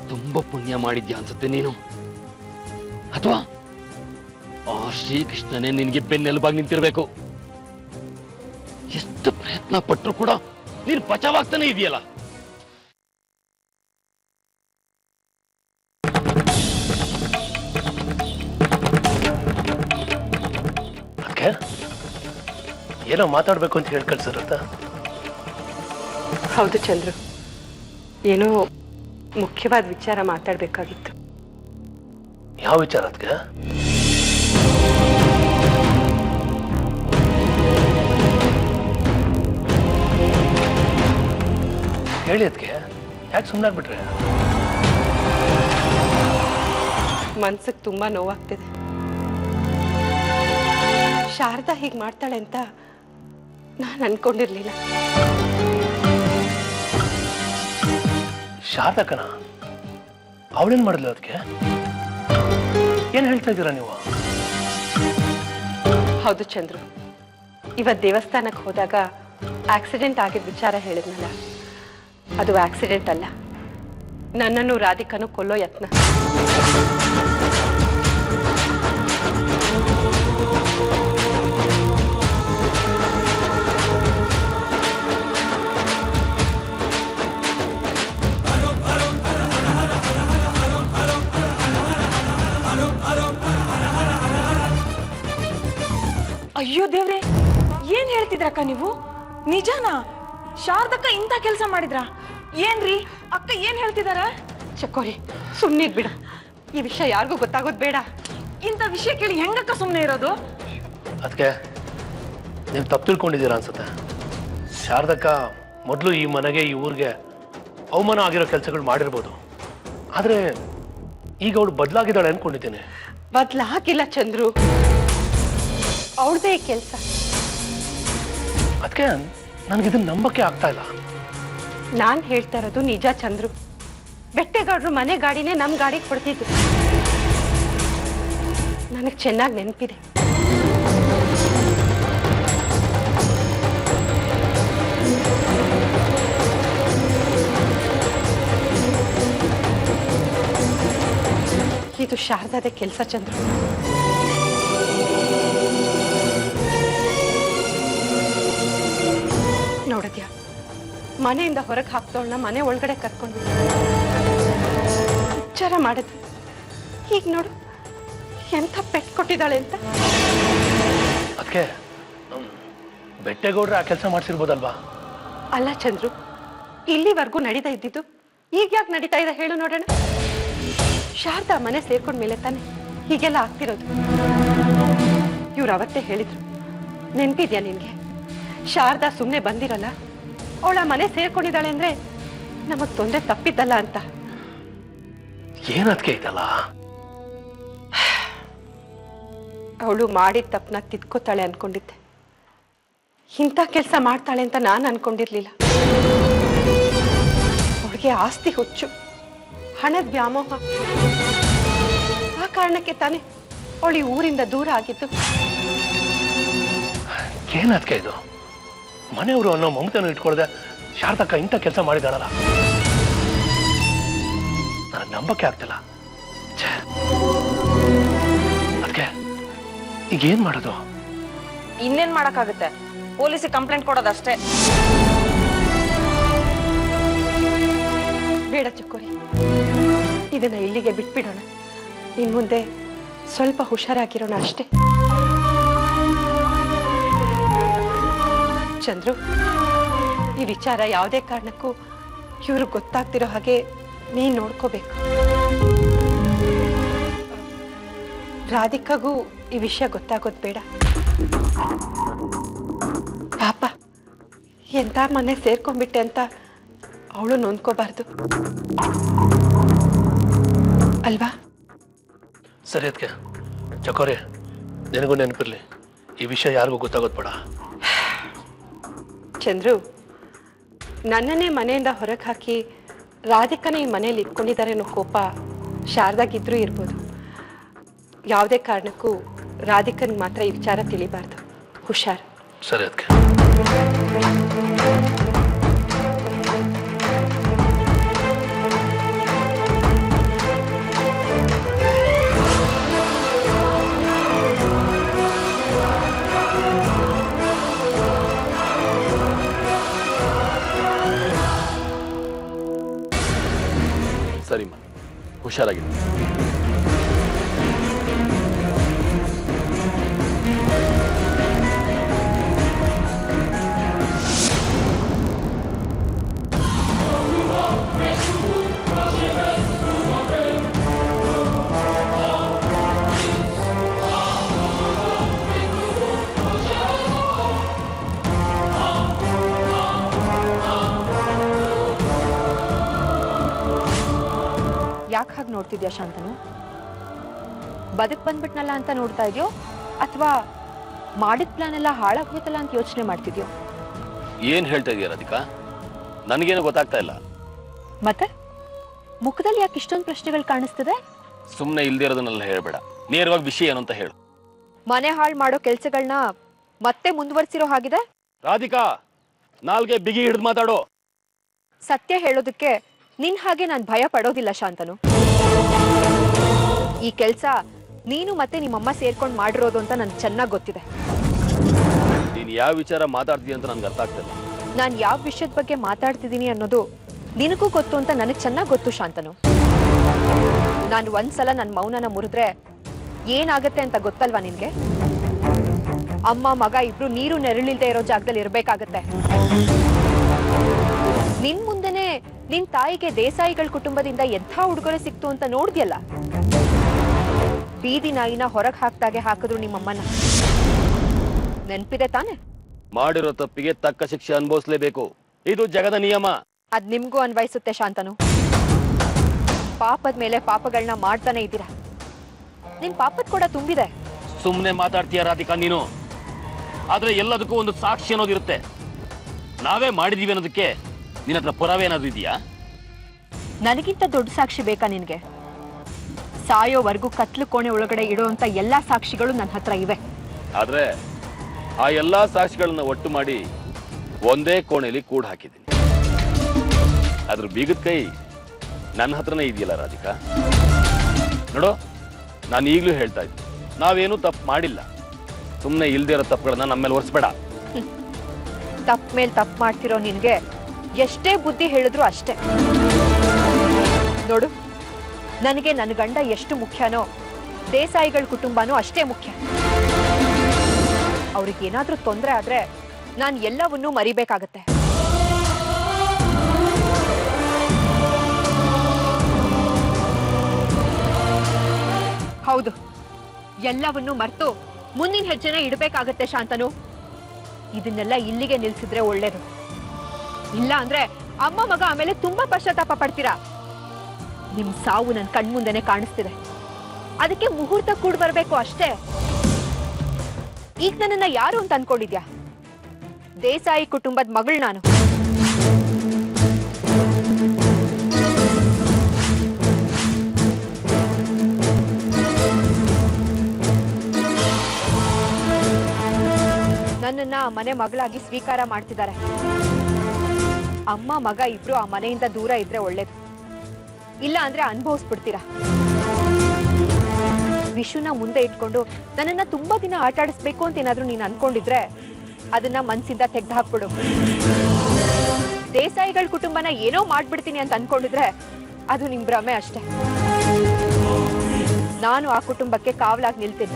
ತುಂಬಾ ಪುಣ್ಯ ಮಾಡಿದ್ಯಾ ಅನ್ಸುತ್ತೆ ನೀನು, ಅಥವಾ ಆ ಶ್ರೀಕೃಷ್ಣನೇ ನಿನ್ಗೆ ಬೆನ್ನೆಲುಬಾಗಿ ನಿಂತಿರ್ಬೇಕು. ಎಷ್ಟು ಪ್ರಯತ್ನ ಪಟ್ಟರು ಕೂಡ ನೀನು ಬಚಾವಾಗ್ತಾನೆ ಇದೆಯಲ್ಲ. ಅದಕ್ಕೆ ಏನೋ ಮಾತಾಡ್ಬೇಕು ಅಂತ ಹೇಳಿ ಕಳ್ಸಿರತ್ತ? ಹೌದು ಚಂದ್ರು, ಏನೋ ಮುಖ್ಯವಾದ ವಿಚಾರ ಮಾತಾಡ್ಬೇಕಾಗಿತ್ತು. ಯಾವ ವಿಚಾರ ಅದಕ್ಕೆ? ಹೇಳಿ ಅದಕ್ಕೆ, ಯಾಕೆ ಸುಮ್ಮನಾಗ್ಬಿಟ್ರೆ? ಮನ್ಸಿಗೆ ತುಂಬಾ ನೋವಾಗ್ತಿದೆ. ಶಾರದಾ ಹೀಗೆ ಮಾಡ್ತಾಳೆ ಅಂತ ನಾನು ಅನ್ಕೊಂಡಿರ್ಲಿಲ್ಲ. ಶಾರದಕ್ಕನ ಅವಳೇನ್ ಮಾಡಿದ್ಲು? ಅದಕ್ಕೆ ಏನ್ ಹೇಳ್ತಾ ಇದ್ದೀರಾ ನೀವು? ಹೌದು ಚಂದ್ರು, ಇವತ್ತು ದೇವಸ್ಥಾನಕ್ಕೆ ಹೋದಾಗ ಆಕ್ಸಿಡೆಂಟ್ ಆಗಿದ್ದ ವಿಚಾರ ಹೇಳಿದ್ನಲ್ಲ, ಅದು ಆಕ್ಸಿಡೆಂಟ್ ಅಲ್ಲ, ನನ್ನನ್ನು ರಾಧಿಕನು ಕೊಲ್ಲೋ ಯತ್ನ. ಅಯ್ಯೋ ದೇವ್ರೆ, ಏನ್ ಹೇಳ್ತಿದ್ರಕ್ಕ ನೀವು? ನಿಜಾನಾ? ಶಾರದಕ್ಕ ಇಂಥ ಕೆಲಸ ಮಾಡಿದ್ರ? ಏನ್ರಿ ಅಕ್ಕ ಏನ್ ಹೇಳ್ತಿದಾರ? ಚಕೋರಿ ಸುಮ್ಮನೆ ಬಿಡು, ಈ ವಿಷಯ ಯಾರಿಗೂ ಗೊತ್ತಾಗೋದು ಬೇಡ. ಇಂಥ ವಿಷಯ ಕೇಳಿ ಹೆಂಗಕ್ಕ ಸುಮ್ಮನೆ ಇರೋದು? ಅದಕ್ಕೆ ನೀವು ತಪ್ಪು ತಿಳ್ಕೊಂಡಿದ್ದೀರಾ ಅನ್ಸುತ್ತೆ. ಶಾರದಕ್ಕ ಮೊದಲು ಈ ಮನೆಗೆ, ಈ ಊರಿಗೆ ಅವಮಾನ ಆಗಿರೋ ಕೆಲಸಗಳು ಮಾಡಿರ್ಬೋದು, ಆದ್ರೆ ಈಗ ಅವಳು ಬದಲಾಗಿದ್ದಾಳೆ ಅನ್ಕೊಂಡಿದ್ದೀನಿ. ಬದಲಾಗಿಲ್ಲ ಚಂದ್ರು, ಅವಳದೇ ಕೆಲಸ. ಅದಕ್ಕೆ ನನಗಿದನ್ನ ನಂಬಕ್ಕೆ ಆಗ್ತಾ ಇಲ್ಲ. ನಾನ್ ಹೇಳ್ತಾ ಇರೋದು ನಿಜ ಚಂದ್ರು. ಬೆಟ್ಟೆಗೌಡ್ರು ಮನೆ ಗಾಡಿನೇ ನಮ್ ಗಾಡಿಗೆ ಕೊಡ್ತಿದ್ರು, ನನಗ್ ಚೆನ್ನಾಗಿ ನೆನಪಿದೆ. ಇದು ಶಾರದಾದ ಕೆಲಸ ಚಂದ್ರು. ನೋಡಿದ್ಯಾ, ಮನೆಯಿಂದ ಹೊರಗೆ ಹಾಕ್ತೋಳ್ನ ಮನೆ ಒಳಗಡೆ ಕರ್ಕೊಂಡು ವಿಚಾರ ಮಾಡಿದ್ವಿ. ಈಗ ನೋಡು ಎಂಥ ಪೆಟ್ಟು ಕೊಟ್ಟಿದ್ದಾಳೆ ಅಂತ. ಅದಕ್ಕೆ ಬೆಟ್ಟೆಗೌಡ್ರೆ ಆ ಕೆಲಸ ಮಾಡಿಸಿರ್ಬೋದಲ್ವಾ? ಅಲ್ಲ ಚಂದ್ರು, ಇಲ್ಲಿವರೆಗೂ ನಡೀತಾ ಇದ್ದಿದ್ದು ಈಗ ಯಾಕೆ ನಡೀತಾ ಇದೆ ಹೇಳು ನೋಡೋಣ. ಶಾರದಾ ಮನೆ ಸೇರ್ಕೊಂಡ್ಮೇಲೆ ತಾನೆ ಹೀಗೆಲ್ಲ ಆಗ್ತಿರೋದು. ಇವ್ರು ಅವತ್ತೇ ಹೇಳಿದ್ರು, ನೆನ್ಪಿದ್ಯಾ ನಿನ್ಗೆ? ಶಾರದಾ ಸುಮ್ಮನೆ ಬಂದಿರಲ್ಲ, ಅವಳ ಮನೆ ಸೇರ್ಕೊಂಡಿದ್ದಾಳೆ ಅಂದ್ರೆ ನಮಗ್ ತೊಂದರೆ ತಪ್ಪಿದ್ದಲ್ಲ ಅಂತ. ಏನದಕ್ಕೆ ಇದಲ್ಲ? ಅವಳು ಮಾಡಿದ ತಪ್ಪನ್ನ ತಿದ್ಕೋತಾಳೆ ಅನ್ಕೊಂಡಿದ್ದೆ, ಇಂಥ ಕೆಲಸ ಮಾಡ್ತಾಳೆ ಅಂತ ನಾನು ಅನ್ಕೊಂಡಿರ್ಲಿಲ್ಲ. ಅವಳಿಗೆ ಆಸ್ತಿ ಹುಚ್ಚು, ಹಣದ ವ್ಯಾಮೋಹ, ಆ ಕಾರಣಕ್ಕೆ ತಾನೆ ಅವಳು ಈ ಊರಿಂದ ದೂರ ಆಗಿದ್ದು. ಏನದಕ್ಕೆ ಇದು? ಮನೆಯವರು ಅನ್ನೋ ಮಮತೆಯನ್ನು ಇಟ್ಕೊಳ್ದೆ ಶಾರದಕ್ಕ ಇಂಥ ಕೆಲಸ ಮಾಡಿದಾಳಲ್ಲ, ನನಗೆ ನಂಬಕ್ಕೆ ಆಗ್ತಿಲ್ಲ. ಅದಕ್ಕೆ ಈಗ ಏನ್ ಮಾಡೋದು? ಇನ್ನೇನ್ ಮಾಡಕ್ಕಾಗುತ್ತೆ? ಪೊಲೀಸಿಗೆ ಕಂಪ್ಲೇಂಟ್ ಕೊಡೋದಷ್ಟೇ. ಬೇಡ ಚಕ್ಕೋರಿ, ಇದನ್ನ ಇಲ್ಲಿಗೆ ಬಿಟ್ಬಿಡೋಣ. ಇನ್ ಮುಂದೆ ಸ್ವಲ್ಪ ಹುಷಾರಾಗಿರೋಣ ಅಷ್ಟೇ. ಚಂದ್ರು, ಈ ವಿಚಾರ ಯಾವುದೇ ಕಾರಣಕ್ಕೂ ಇವ್ರು ಗೊತ್ತಾಗ್ತಿರೋ ಹಾಗೆ ನೀನ್ ನೋಡ್ಕೋಬೇಕು. ರಾಧಿಕಾಗೂ ಈ ವಿಷಯ ಗೊತ್ತಾಗೋದು ಬೇಡ. ಪಾಪ ಎಂತ ಮನೆ ಸೇರ್ಕೊಂಡ್ಬಿಟ್ಟೆ ಅಂತ ಅವಳು ನೊಂದ್ಕೋಬಾರ್ದು ಅಲ್ವಾ? ಸರಿ ಅದಕ್ಕೆ ಚಕೋರಿ, ನಿನಗೂ ನೆನಪಿರ್ಲಿ, ಈ ವಿಷಯ ಯಾರಿಗೂ ಗೊತ್ತಾಗೋದು ಬೇಡ. ಚಂದ್ರು, ನನ್ನನ್ನೇ ಮನೆಯಿಂದ ಹೊರಗೆ ಹಾಕಿ ರಾಧಿಕನೇ ಈ ಮನೇಲಿ ಇಟ್ಕೊಂಡಿದ್ದಾರೆ ಅನ್ನೋ ಕೋಪ ಶಾರದಾಗಿದ್ರೂ ಇರ್ಬೋದು. ಯಾವುದೇ ಕಾರಣಕ್ಕೂ ರಾಧಿಕನ್ಗೆ ಮಾತ್ರ ಈ ವಿಚಾರ ತಿಳಿಬಾರ್ದು. ಹುಷಾರ್. ಸರಿ ಅದಕ್ಕೆ. ಹುಷಾರಾಗಿದೆ. ಯಾಕೆ ಹಾಗೆ ನೋಡ್ತಿದ್ಯಾ ಶಾಂತನು? ಬದುಕ್ ಬಂದ್ಬಿಟ್ನಲ್ಲ ಅಂತ ನೋಡ್ತಾ ಇದೆಯೋ ಅಥವಾ ಮಾಡಿದ ಪ್ಲಾನ್ ಎಲ್ಲ ಹಾಳಾಗೋಯ್ತಲ್ಲ ಅಂತ ಯೋಚನೆ ಮಾಡ್ತಿದ್ಯೋ? ಏನ್ ಹೇಳ್ತಾ ಇದೀಯ ರಾಧಿಕಾ? ನನಗೇನು ಗೊತ್ತಾಗ್ತಾ ಇಲ್ಲ. ಮತ್ತೆ ಮುಖದಲ್ಲಿ ಯಾಕೆ ಇಷ್ಟೊಂದು ಪ್ರಶ್ನೆಗಳು ಕಾಣಿಸ್ತದೆ? ಸುಮ್ಮನೆ ಇಲ್ದಿರೋದನ್ನೆಲ್ಲ ಹೇಳ್ಬೇಡ, ನೇರವಾಗಿ ವಿಷಯ ಏನು ಅಂತ ಹೇಳು. ಮನೆ ಹಾಳು ಮಾಡೋ ಕೆಲ್ಸಗಳನ್ನ ಮತ್ತೆ ಮುಂದುವರ್ಸಿರೋ ಹಾಗಿದೆ. ರಾಧಿಕಾ, ನಾಲ್ಗೆ ಬಿಗಿ ಹಿಡಿದು ಮಾತಾಡೋ. ಸತ್ಯ ಹೇಳೋದಕ್ಕೆ ನಿನ್ ಹಾಗೆ ನಾನು ಭಯ ಪಡೋದಿಲ್ಲ ಶಾಂತನು. ಈ ಕೆಲ್ಸ ನೀನು ಮತ್ತೆ ನಿಮ್ಮಮ್ಮ ಸೇರ್ಕೊಂಡು ಮಾಡಿರೋದು ಅಂತ ನನ್ಗೆ ಚೆನ್ನಾಗಿ ಗೊತ್ತಿದೆ. ನೀನ್ ಯಾವ ವಿಚಾರ ಮಾತಾಡ್ತೀಯ ಅಂತ ನನ್ಗೆ ಅರ್ಥ ಆಗ್ತಿಲ್ಲ. ನಾನು ಯಾವ ವಿಷಯದ ಬಗ್ಗೆ ಮಾತಾಡ್ತಿದ್ದೀನಿ ಅನ್ನೋದು ನಿನಗೂ ಗೊತ್ತು ಅಂತ ನನಗೆ ಚೆನ್ನಾಗಿ ಗೊತ್ತು ಶಾಂತನು. ನಾನು ಒಂದ್ಸಲ ನನ್ನ ಮೌನನ ಮುರಿದ್ರೆ ಏನಾಗತ್ತೆ ಅಂತ ಗೊತ್ತಲ್ವಾ ನಿನ್ಗೆ? ಅಮ್ಮ ಮಗ ಇಬ್ರು ನೀರು ನೆರಳಿಲ್ದೇ ಇರೋ ಜಾಗದಲ್ಲಿ ಇರ್ಬೇಕಾಗತ್ತೆ. ನಿನ್ ಮುಂದೆನೆ ನಿನ್ ತಾಯಿಗೆ ದೇಸಾಯಿಗಳ ಕುಟುಂಬದಿಂದ ಎಂಥ ಉಡುಗೊರೆ ಸಿಕ್ತು ಅಂತ ನೋಡ್ದ್ಯಲ್ಲ. ಬೀದಿ ನಾಯಿನ ಹೊರಗೆ ಹಾಕ್ದಾಗೆ ಹಾಕಿದ್ರು ನಿಮ್ಮಮ್ಮನ. ನೆನ್ಪಿದೆ ತಾನೆ? ಮಾಡಿರೋ ತಪ್ಪಿಗೆ ತಕ್ಕ ಶಿಕ್ಷೆ ಅನುಭವಿಸಲೇಬೇಕು, ಇದು ಜಗದ ನಿಯಮ. ಅದ್ ನಿಮ್ಗೂ ಅನ್ವಯಿಸುತ್ತೆ ಶಾಂತನು. ಪಾಪದ ಮೇಲೆ ಪಾಪಗಳನ್ನ ಮಾಡ್ತಾನೆ ಇದ್ದೀರಾ. ನಿಮ್ ಪಾಪದ ಕೂಡ ತುಂಬಿದೆ. ಸುಮ್ಮನೆ ಮಾತಾಡ್ತೀಯ ರಾಧಿಕಾ ನೀನು. ಆದ್ರೆ ಎಲ್ಲದಕ್ಕೂ ಒಂದು ಸಾಕ್ಷಿ ಅನ್ನೋದಿರುತ್ತೆ. ನಾವೇ ಮಾಡಿದೀವಿ ಅನ್ನೋದಕ್ಕೆ ನಿನ್ನ ಹತ್ರ ಪುರಾವೆ ಏನಾದ್ರು ಇದೆಯಾ? ನನಗಿಂತ ದೊಡ್ಡ ಸಾಕ್ಷಿ ಬೇಕಾ ನಿನ್ಗೆ? ಸಾಯೋವರೆಗೂ ಕತ್ಲು ಕೋಣೆ ಒಳಗಡೆ ಇಡುವಂತ ಎಲ್ಲಾ ಸಾಕ್ಷಿಗಳು ನನ್ನ ಹತ್ರ ಇವೆ. ಆದ್ರೆ ಆ ಎಲ್ಲಾ ಸಾಕ್ಷಿಗಳನ್ನ ಒಟ್ಟು ಮಾಡಿ ಒಂದೇ ಕೋಣೆಯಲ್ಲಿ ಕೂಡ ಹಾಕಿದ್ದೀನಿ. ಅದ್ರ ಬೀಗದ ಕೈ ನನ್ನ ಹತ್ರನೇ ಇದೆಯಲ್ಲ ರಾಧಿಕಾ. ನೋಡು, ನಾನು ಈಗಲೂ ಹೇಳ್ತಾ ಇದ್ದೀನಿ, ನಾವೇನು ತಪ್ಪು ಮಾಡಿಲ್ಲ. ಸುಮ್ಮನೆ ಇಲ್ದೇ ಇರೋ ತಪ್ಪುಗಳನ್ನ ನಮ್ಮ ಮೇಲೆ ಒರೆಸ್ಬೇಡ. ತಪ್ಪ ಮೇಲೆ ತಪ್ಪು ಮಾಡ್ತಿರೋ ನಿನ್ಗೆ ಎಷ್ಟೇ ಬುದ್ಧಿ ಹೇಳಿದ್ರು ಅಷ್ಟೇ. ನೋಡು, ನನಗೆ ನನ್ನ ಗಂಡ ಎಷ್ಟು ಮುಖ್ಯನೋ ದೇಸಾಯಿಗಳ ಕುಟುಂಬನೂ ಅಷ್ಟೇ ಮುಖ್ಯ. ಅವ್ರಿಗೇನಾದ್ರೂ ತೊಂದರೆ ಆದ್ರೆ ನಾನು ಎಲ್ಲವನ್ನೂ ಮರಿಬೇಕಾಗತ್ತೆ. ಹೌದು, ಎಲ್ಲವನ್ನೂ ಮರೆತು ಮುಂದಿನ ಹೆಜ್ಜೆನ ಇಡಬೇಕಾಗತ್ತೆ ಶಾಂತನು. ಇದನ್ನೆಲ್ಲ ಇಲ್ಲಿಗೆ ನಿಲ್ಸಿದ್ರೆ ಒಳ್ಳೇದು. ಇಲ್ಲ ಅಂದ್ರೆ ಅಮ್ಮ ಮಗ ಆಮೇಲೆ ತುಂಬಾ ಪಶ್ಚಾತ್ತಾಪ ಪಡ್ತೀರಾ. ನಿಮ್ ಸಾವು ನನ್ ಕಣ್ಮುಂದೆನೆ ಕಾಣಿಸ್ತಿದೆ. ಅದಕ್ಕೆ ಮುಹೂರ್ತ ಕೂಡ ಬರ್ಬೇಕು ಅಷ್ಟೇ. ಈಗ ನನ್ನನ್ನ ಯಾರು ಅಂತ ಅನ್ಕೊಂಡಿದ್ಯಾ? ದೇಸಾಯಿ ಕುಟುಂಬದ ಮಗಳು ನಾನು. ನನ್ನನ್ನ ಮನೆ ಮಗಳಾಗಿ ಸ್ವೀಕಾರ ಮಾಡ್ತಿದ್ದಾರೆ. ಅಮ್ಮ ಮಗ ಇಬ್ರು ಆ ಮನೆಯಿಂದ ದೂರ ಇದ್ರೆ ಒಳ್ಳೇದು. ಇಲ್ಲ ಅಂದ್ರೆ ಅನುಭವಿಸ್ಬಿಡ್ತೀರಾ. ವಿಷುನ ಮುಂದೆ ಇಟ್ಕೊಂಡು ನನ್ನನ್ನ ತುಂಬಾ ದಿನ ಆಟ ಆಡಿಸ್ಬೇಕು ಅಂತ ಏನಾದ್ರೂ ನೀನ್ ಅನ್ಕೊಂಡಿದ್ರೆ ಅದನ್ನ ಮನ್ಸಿಂದ ತೆಗ್ದು ಹಾಕ್ಬಿಡು. ದೇಸಾಯಿಗಳ ಕುಟುಂಬನ ಏನೋ ಮಾಡ್ಬಿಡ್ತೀನಿ ಅಂತ ಅನ್ಕೊಂಡಿದ್ರೆ ಅದು ನಿಮ್ ಭ್ರಮೆ ಅಷ್ಟೇ. ನಾನು ಆ ಕುಟುಂಬಕ್ಕೆ ಕಾವಲಾಗಿ ನಿಲ್ತೀನಿ.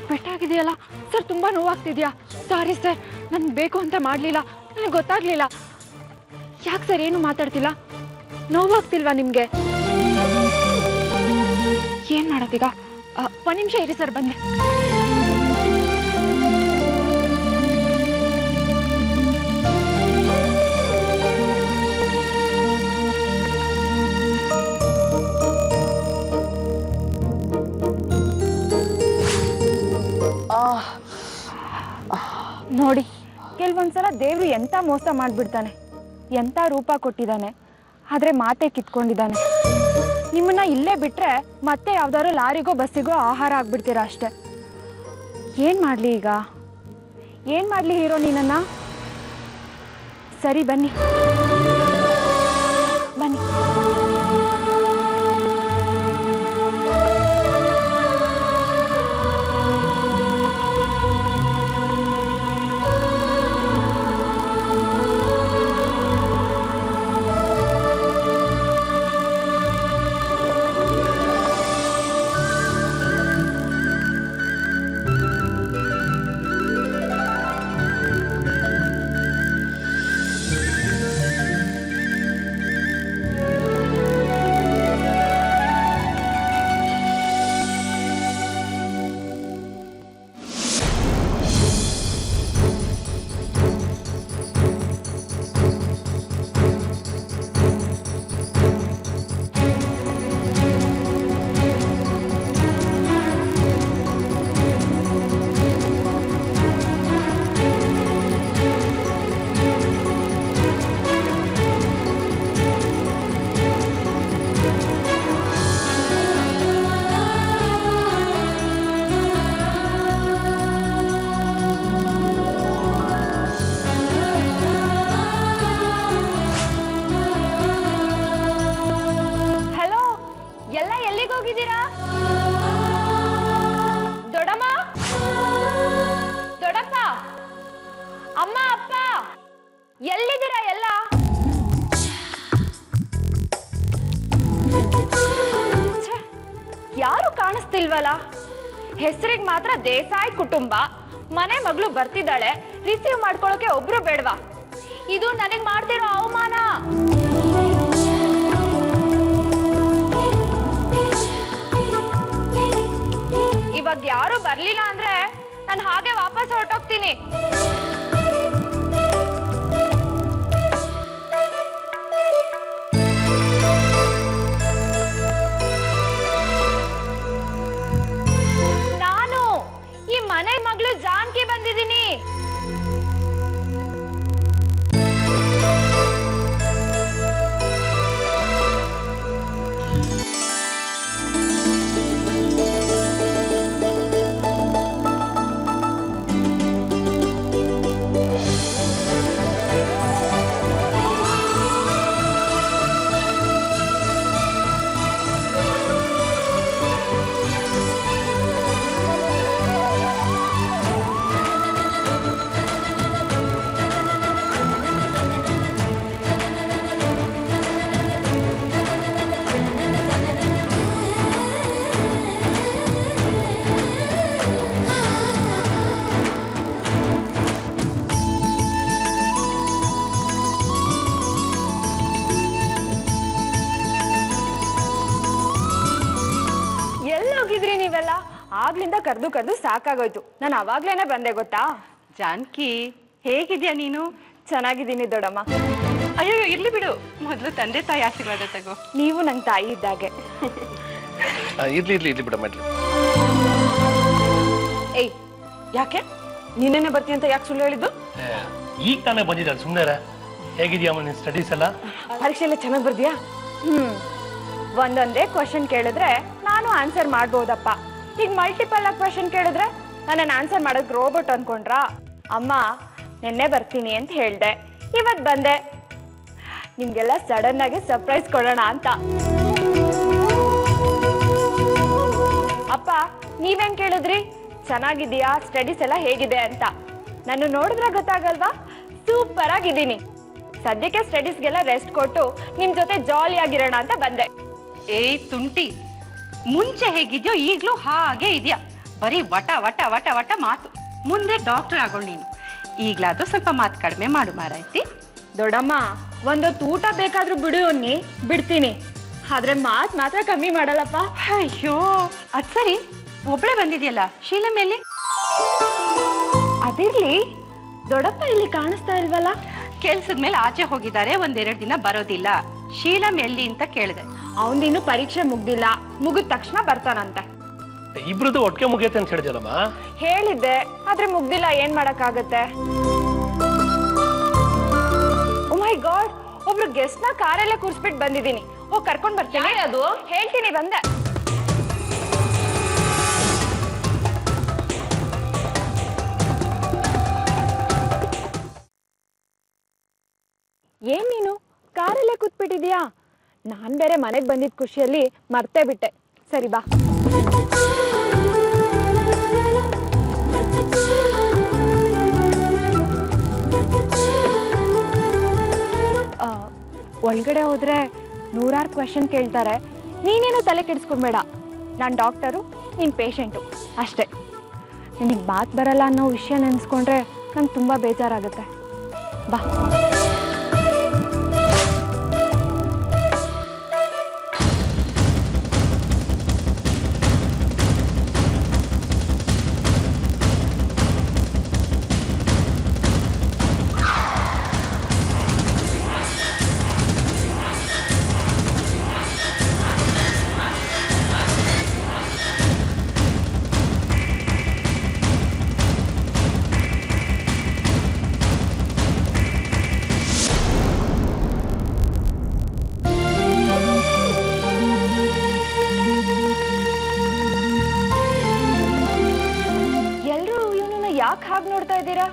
ಪೆಟ್ಟಾಗಿದೆಯಲ್ಲ ಸರ್, ತುಂಬಾ ನೋವಾಗ್ತಿದ್ಯಾ? ಸಾರಿ ಸರ್, ನನ್ ಬೇಕು ಅಂತ ಮಾಡ್ಲಿಲ್ಲ, ನನಗೆ ಗೊತ್ತಾಗ್ಲಿಲ್ಲ. ಯಾಕೆ ಸರ್ ಏನು ಮಾತಾಡ್ತಿಲ್ಲ? ನೋವಾಗ್ತಿಲ್ವಾ ನಿಮ್ಗೆ? ಏನ್ ಮಾಡೋದೀಗ? ಒಂದ್ ನಿಮಿಷ ಇರಿ ಸರ್, ಬಂದೆ. ನೋಡಿ, ಕೆಲವೊಂದ್ಸಲ ದೇವ್ರು ಎಂತ ಮೋಸ ಮಾಡ್ಬಿಡ್ತಾನೆ, ಎಂತ ರೂಪ ಕೊಟ್ಟಿದ್ದಾನೆ, ಆದ್ರೆ ಮಾತೆ ಕಿತ್ಕೊಂಡಿದ್ದಾನೆ. ನಿಮ್ಮನ್ನ ಇಲ್ಲೇ ಬಿಟ್ರೆ ಮತ್ತೆ ಯಾವ್ದಾದ್ರು ಲಾರಿಗೋ ಬಸ್ಸಿಗೋ ಆಹಾರ ಆಗ್ಬಿಡ್ತೀರಾ ಅಷ್ಟೆ. ಏನ್ ಮಾಡ್ಲಿ ಈಗ? ಏನ್ ಮಾಡ್ಲಿ ಹೀರೋ ನೀನನ್ನ? ಸರಿ ಬನ್ನಿ ಬನ್ನಿ. ಎಲ್ಲಿದ್ದೀರಾ ಎಲ್ಲ? ಯಾರು ಕಾಣಿಸ್ತಿಲ್ವಲ್ಲ? ಹೆಸರಿಗೆ ಮಾತ್ರ ದೇಸಾಯಿ ಕುಟುಂಬ, ಮನೆ ಮಗಳು ಬರ್ತಿದ್ದಾಳೆ, ರಿಸೀವ್ ಮಾಡ್ಕೊಳ್ಳೋಕೆ ಒಬ್ರು ಬೇಡವಾ? ಇದು ನನಗೆ ಮಾಡ್ತಿರೋ ಅವಮಾನ. ಇವಾಗ ಯಾರು ಬರ್ಲಿಲ್ಲ ಅಂದ್ರೆ ನಾನು ಹಾಗೆ ವಾಪಸ್ ಹೊರಟೋಗ್ತೀನಿ. ನಾನು ಈ ಮನೆ ಮಗಳು ಜಾನ್ಕಿ ಬಂದಿದ್ದೀನಿ. ನೀವೆಲ್ಲ ಆಗ್ಲಿಂದ ಕರ್ದು ಕರ್ದು ಸಾಕಾಗೋಯ್ತು. ನಾನು ಅವಾಗ್ಲೇನೆ ಬಂದೆ ಗೊತ್ತಾ? ಜಾನ್ಕಿ, ಹೇಗಿದ್ಯಾ ನೀನು? ಚೆನ್ನಾಗಿದ್ದೀನಿ ದೊಡ್ಡಮ್ಮ. ಅಯ್ಯೋ ಇರ್ಲಿ ಬಿಡು, ಮೊದಲು ತಂದೆ ತಾಯಿ ಆಶೀರ್ವಾದ ತಗೋ. ನೀವು ನಂಗೆ ತಾಯಿ ಇದ್ದಾಗೆ. ಇರ್ಲಿ ಇರ್ಲಿ ಇರ್ಲಿ ಬಿಡಮ್ಮ. ಏಯ್, ಯಾಕೆ ನೀನೇನೆ ಬರ್ತೀನಿ ಅಂತ ಯಾಕೆ ಸುಳ್ಳು ಹೇಳಿದ್ದು? ಈಗ ತಾನೇ ಬಂದಿದ್ದಾಳೆ, ಸುಮ್ಮನೆ. ಹೇಗಿದ್ಯಮ್ಮ ನಿನ್ ಸ್ಟಡೀಸ್ ಎಲ್ಲ? ಪರೀಕ್ಷೆ ಎಲ್ಲ ಚೆನ್ನಾಗಿ ಬರ್ದಿಯಾ? ಒಂದೊಂದೇ ಕ್ವಶನ್ ಕೇಳಿದ್ರೆ ನಾನು ಆನ್ಸರ್ ಮಾಡ್ಬೋದಪ್ಪ. ಈಗ ಮಲ್ಟಿಪಲ್ ಆಗಿ ಕ್ವಶನ್ ಕೇಳಿದ್ರೆ ನನ್ನ ಆನ್ಸರ್ ಮಾಡೋಕೆ ರೋಬೋಟ್ ಅನ್ಕೊಂಡ್ರಾ? ಅಮ್ಮ ನಿನ್ನೆ ಬರ್ತೀನಿ ಅಂತ ಹೇಳ್ದೆ, ಇವತ್ತು ಬಂದೆ. ನಿಮ್ಗೆಲ್ಲ ಸಡನ್ ಆಗಿ ಸರ್ಪ್ರೈಸ್ ಕೊಡೋಣ ಅಂತ. ಅಪ್ಪ ನೀವೇನ್ ಕೇಳಿದ್ರಿ? ಚೆನ್ನಾಗಿದೀಯಾ, ಸ್ಟಡೀಸ್ ಎಲ್ಲ ಹೇಗಿದೆ ಅಂತ. ನಾನು ನೋಡಿದ್ರೆ ಗೊತ್ತಾಗಲ್ವಾ? ಸೂಪರ್ ಆಗಿದ್ದೀನಿ. ಸದ್ಯಕ್ಕೆ ಸ್ಟಡೀಸ್ಗೆಲ್ಲ ರೆಸ್ಟ್ ಕೊಟ್ಟು ನಿಮ್ ಜೊತೆ ಜಾಲಿ ಆಗಿರೋಣ ಅಂತ ಬಂದೆ. ಏಯ್ ತುಂಟಿ, ಮುಂಚೆ ಹೇಗಿದ್ಯೋ ಈಗ್ಲೂ ಹಾಗೆ ಇದ್ಯಾ. ಬರೀ ವಟ ವಟ ವಟ ವಟ ಮಾತು. ಮುಂದೆ ಡಾಕ್ಟರ್ ಆಗೋಳು ನೀನು. ಈಗ್ಲಾದ್ರೂ ಸ್ವಲ್ಪ ಮಾತು ಕಡಿಮೆ ಮಾಡು ಮಾರಾಯ್ತಿ. ದೊಡ್ಡಮ್ಮ ಒಂದೊತ್ತು ಊಟ ಬೇಕಾದ್ರೂ ಬಿಡು ಅನ್ನಿ ಬಿಡ್ತೀನಿ, ಆದ್ರೆ ಮಾತ್ ಮಾತ್ರ ಕಮ್ಮಿ ಮಾಡಲ್ಲಪ್ಪ. ಅಯ್ಯೋ ಅದ್ ಸರಿ, ಒಬ್ಳೆ ಬಂದಿದ್ಯಲ್ಲ ಶೀಲ ಮೇಲೆ. ಅದಿರ್ಲಿ, ದೊಡ್ಡಪ್ಪ ಇಲ್ಲಿ ಕಾಣಿಸ್ತಾ ಇಲ್ವಲ್ಲ? ಕೆಲ್ಸದ ಮೇಲೆ ಆಚೆ ಹೋಗಿದ್ದಾರೆ, 1-2 ದಿನ ಬರೋದಿಲ್ಲ. ಶೀಲಂ ಎಲ್ಲಿ ಅಂತ ಕೇಳಿದೆ. ಅವನಿನ್ನು ಪರೀಕ್ಷೆ ಮುಗ್ದಿಲ್ಲ, ಮುಗಿದ ತಕ್ಷಣ ಬರ್ತಾನಂತೆ. ಇಬ್ರದ್ದು ಒಟ್ಟಿಗೆ ಮುಗಿಯತ್ತೆ ಅಂತ ಹೇಳಿದ್ಯಲ್ಲಮ್ಮ. ಹೇಳಿದ್ದೆ, ಆದ್ರೆ ಮುಗ್ದಿಲ್ಲ, ಏನ್ ಮಾಡಕ್ಕಾಗತ್ತೆ? ಓ ಮೈ ಗಾಡ್, ಒಬ್ರು ಗೆಸ್ಟ್ ನ ಕಾರಲ್ಲೇ ಕೂರ್ಸ್ಬಿಟ್ಟು ಬಂದಿದ್ದೀನಿ. ಹೋಗ್ ಕರ್ಕೊಂಡ್ ಬರ್ತೀನಿ. ಅದು ಹೇಳ್ತೀನಿ, ಬಂದೆ. ಏನ್ ನೀನು ಕಾರಲ್ಲೇ ಕೂತ್ಬಿಟ್ಟಿದ್ಯಾ? ನಾನ್ ಬೇರೆ ಮನೆಗ್ ಬಂದಿದ್ ಖುಷಿಯಲ್ಲಿ ಮರ್ತೇ ಬಿಟ್ಟೆ. ಸರಿ ಬಾ. ಒಳಗಡೆ ಹೋದ್ರೆ 100 ಕ್ವೆಶನ್ ಕೇಳ್ತಾರೆ. ನೀನೇನು ತಲೆ ಕೆಡಿಸ್ಕೊಬೇಡ. ನಾನು ಡಾಕ್ಟರು, ನೀನ್ ಪೇಷಂಟು ಅಷ್ಟೇ. ನಿನಗೆ ಮಾತು ಬರಲ್ಲ ಅನ್ನೋ ವಿಷಯ ನೆನೆಸ್ಕೊಂಡ್ರೆ ನಂಗೆ ತುಂಬ ಬೇಜಾರಾಗುತ್ತೆ. ಬಾ. ಯಾಕೆ ಹಾಗೆ ನೋಡ್ತಾ ಇದ್ದೀರಾ?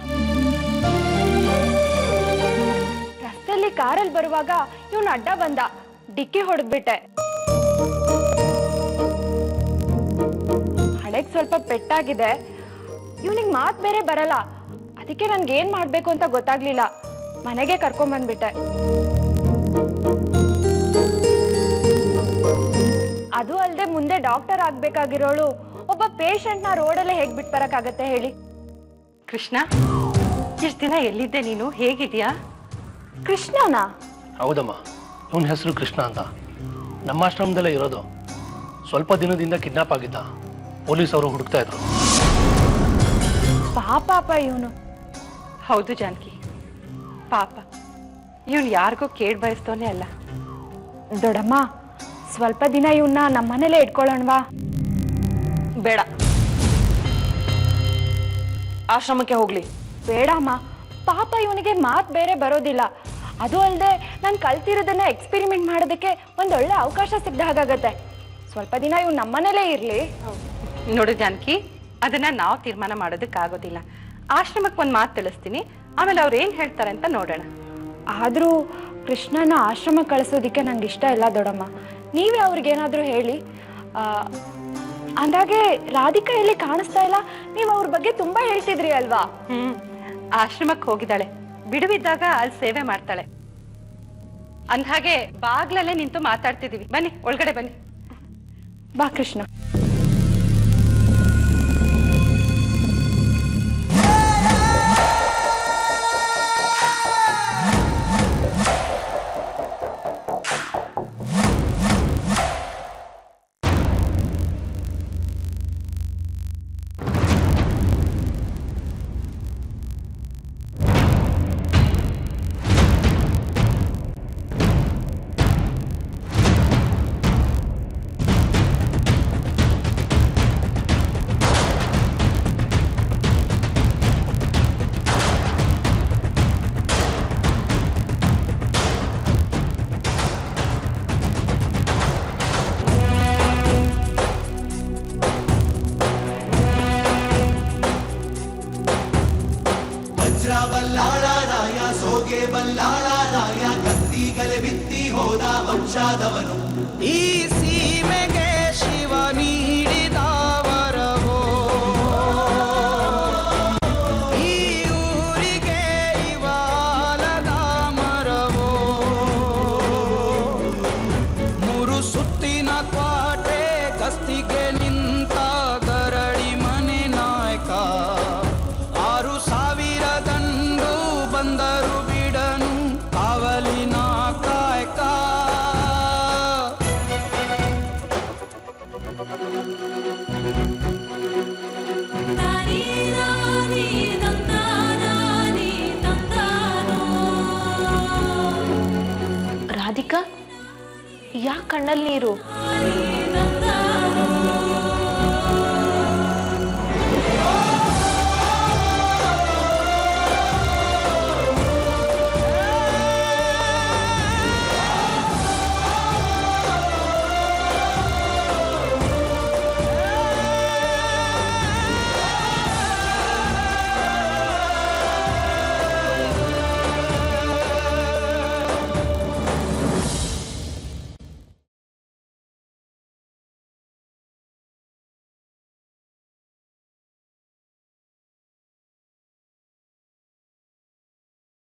ರಸ್ತೆಯಲ್ಲಿ ಕಾರಲ್ಲಿ ಬರುವಾಗ ಇವನು ಅಡ್ಡ ಬಂದ, ಡಿಕ್ಕಿ ಹೊಡೆದ್ಬಿಟ್ಟೆ. ಹಳೆಗೆ ಸ್ವಲ್ಪ ಪೆಟ್ಟಾಗಿದೆ. ಇವನಿಗೆ ಮಾತು ಬೇರೆ ಬರಲ್ಲ, ಅದಕ್ಕೆ ನನ್ಗೆ ಏನ್ ಮಾಡ್ಬೇಕು ಅಂತ ಗೊತ್ತಾಗ್ಲಿಲ್ಲ. ಮನೆಗೆ ಕರ್ಕೊಂಡ್ ಬಂದ್ಬಿಟ್ಟೆ. ಅದು ಅಲ್ಲದೆ ಮುಂದೆ ಡಾಕ್ಟರ್ ಆಗ್ಬೇಕಾಗಿರೋಳು ಒಬ್ಬ ಪೇಷಂಟ್ ನ ರೋಡಲ್ಲೇ ಹೇಗ್ ಬಿಟ್ಟು ಬರಕ್ಕಾಗತ್ತೆ ಹೇಳಿ? ಕೃಷ್ಣ, ಎಷ್ಟು ದಿನ ಎಲ್ಲಿದ್ದೆ ನೀನು? ಹೇಗಿದ್ಯಾ? ಕೃಷ್ಣನಾ? ಹೌದಮ್ಮ, ಇವನ ಹೆಸರು ಕೃಷ್ಣ ಅಂತ. ನಮ್ಮ ಆಶ್ರಮದಲ್ಲೇ ಇರೋದು. ಸ್ವಲ್ಪ ದಿನದಿಂದ ಕಿಡ್ನಾಪ್ ಆಗಿದ್ದ. ಪೊಲೀಸ್ ಅವರು ಹುಡುಕ್ತಾ ಇದ್ರು. ಪಾಪ ಇವನು. ಹೌದು ಜಾನಕಿ, ಪಾಪ. ಇವನು ಯಾರಿಗೂ ಕೇಡ್ ಬಯಸ್ತವನೇ ಅಲ್ಲ. ದೊಡ್ಡಮ್ಮ, ಸ್ವಲ್ಪ ದಿನ ಇವನ್ನ ನಮ್ಮನೇಲೆ ಇಟ್ಕೊಳ್ಳೋಣವಾ? ಬೇಡ, ಆಶ್ರಮಕ್ಕೆ ಹೋಗ್ಲಿ. ಬೇಡಮ್ಮ, ಪಾಪ ಇವನಿಗೆ ಮಾತು ಬೇರೆ ಬರೋದಿಲ್ಲ. ಅದು ಅಲ್ಲದೆ ನಾನು ಕಲ್ತಿರೋದನ್ನ ಎಕ್ಸ್ಪೆರಿಮೆಂಟ್ ಮಾಡೋದಕ್ಕೆ ಒಂದೊಳ್ಳೆ ಅವಕಾಶ ಸಿಗ್ದ ಹಾಗಾಗತ್ತೆ. ಸ್ವಲ್ಪ ದಿನ ಇವ್ ನಮ್ಮನೇಲೇ ಇರ್ಲಿ. ನೋಡು ಜಾನಕಿ, ಅದನ್ನ ನಾವು ತೀರ್ಮಾನ ಮಾಡೋದಕ್ಕಾಗೋದಿಲ್ಲ. ಆಶ್ರಮಕ್ಕೆ ಒಂದು ಮಾತು ತಿಳಿಸ್ತೀನಿ, ಆಮೇಲೆ ಅವ್ರು ಏನ್ ಹೇಳ್ತಾರೆ ಅಂತ ನೋಡೋಣ. ಆದ್ರೂ ಕೃಷ್ಣನ ಆಶ್ರಮ ಕಳಿಸೋದಿಕ್ಕೆ ನಂಗೆ ಇಷ್ಟ ಇಲ್ಲ ದೊಡ್ಡಮ್ಮ. ನೀವೇ ಅವ್ರಿಗೇನಾದ್ರೂ ಹೇಳಿ. ಅಂದಾಗೆ ರಾಧಿಕಾ ಎಲ್ಲಿ ಕಾಣಿಸ್ತಾ ಇಲ್ಲ? ನೀವು ಅವ್ರ ಬಗ್ಗೆ ತುಂಬಾ ಹೇಳ್ತಿದ್ರಿ ಅಲ್ವಾ? ಆಶ್ರಮಕ್ಕೆ ಹೋಗಿದ್ದಾಳೆ. ಬಿಡುವಿದ್ದಾಗ ಅಲ್ಲಿ ಸೇವೆ ಮಾಡ್ತಾಳೆ. ಅಂದ್ಹಾಗೆ ಬಾಗ್ಲಲ್ಲೇ ನಿಂತು ಮಾತಾಡ್ತಿದೀವಿ. ಬನ್ನಿ, ಒಳಗಡೆ ಬನ್ನಿ. ಬಾ ಕೃಷ್ಣ. ಬಲ್ಲಾಳರಾಯ ಸೋಗೆ ಬಲ್ಲಾಳರಾಯ ಕತ್ತಿಗಲೆ ಬಿತ್ತಿ ಹೋದ ವಂಶಾದವನು. ಈ ಸೀಮೆಗೆ ಶಿವ ನೀಡಿದ ವರವೋ, ಈ ಊರಿಗೆ ಇವಾಲದ ಮರವೋ. ಮೂರು ಸುತ್ತಿನ ಕ್ವಾಟೆ ಗಸ್ತಿಗೆ ನಿಂತ ಗರಡಿ ಮನೆ ಯಾಕೆ ಕಣ್ಣಲ್ಲಿ ನೀರು?